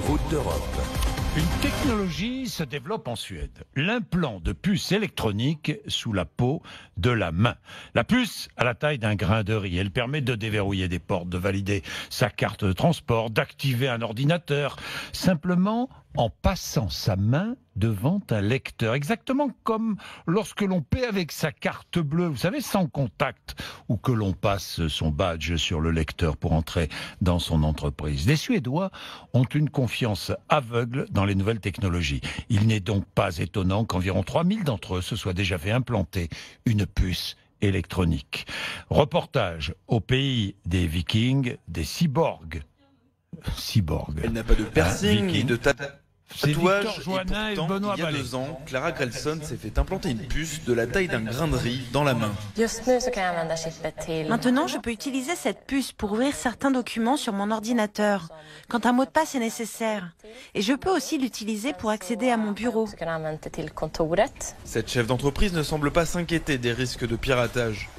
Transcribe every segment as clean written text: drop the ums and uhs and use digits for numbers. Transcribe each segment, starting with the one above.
route d'Europe. Une technologie se développe en Suède. L'implant de puce électronique sous la peau de la main. La puce a la taille d'un grain de riz. Elle permet de déverrouiller des portes, de valider sa carte de transport, d'activer un ordinateur, simplement en passant sa main devant un lecteur. Exactement comme lorsque l'on paie avec sa carte bleue, vous savez, sans contact, ou que l'on passe son badge sur le lecteur pour entrer dans son entreprise. Les Suédois ont une confiance aveugle dans les nouvelles technologies. Il n'est donc pas étonnant qu'environ 3000 d'entre eux se soient déjà fait implanter une puce électronique. Reportage au pays des Vikings, des cyborgs. Cyborgs. Elle n'a pas de piercing ni de tatouage. Et pourtant, il y a 2 ans, Clara Grelson s'est fait implanter une puce de la taille d'un grain de riz dans la main. Maintenant, je peux utiliser cette puce pour ouvrir certains documents sur mon ordinateur, quand un mot de passe est nécessaire. Et je peux aussi l'utiliser pour accéder à mon bureau. Cette chef d'entreprise ne semble pas s'inquiéter des risques de piratage.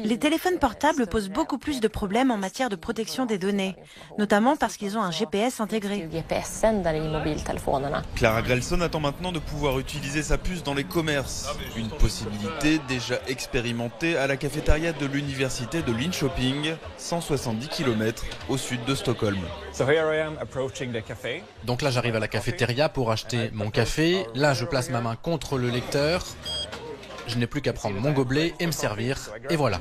Les téléphones portables posent beaucoup plus de problèmes en matière de protection des données, notamment parce qu'ils ont un GPS intégré. Clara Grelson attend maintenant de pouvoir utiliser sa puce dans les commerces. Une possibilité déjà expérimentée à la cafétéria de l'université de Linköping, 170 km au sud de Stockholm. Donc là, j'arrive à la cafétéria pour acheter mon café. Là, je place ma main contre le lecteur. Je n'ai plus qu'à prendre mon gobelet et me servir, et voilà.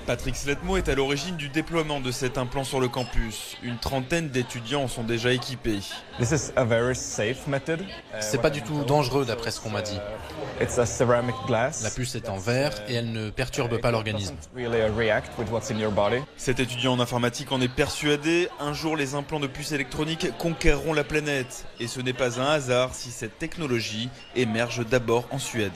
Patrick Sletmo est à l'origine du déploiement de cet implant sur le campus. Une trentaine d'étudiants en sont déjà équipés. C'est pas du tout dangereux d'après ce qu'on m'a dit. La puce est en verre et elle ne perturbe pas l'organisme. Cet étudiant en informatique en est persuadé. Un jour, les implants de puces électroniques conquerront la planète. Et ce n'est pas un hasard si cette technologie émerge d'abord en Suède.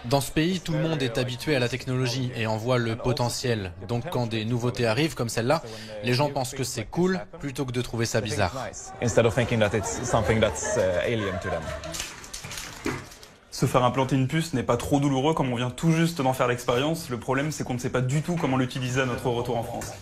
Dans ce pays, tout le monde est habitué à la technologie et en voit le potentiel. Donc quand des nouveautés arrivent comme celle-là, les gens pensent que c'est cool plutôt que de trouver ça bizarre. Se faire implanter une puce n'est pas trop douloureux comme on vient tout juste d'en faire l'expérience. Le problème, c'est qu'on ne sait pas du tout comment l'utiliser à notre retour en France.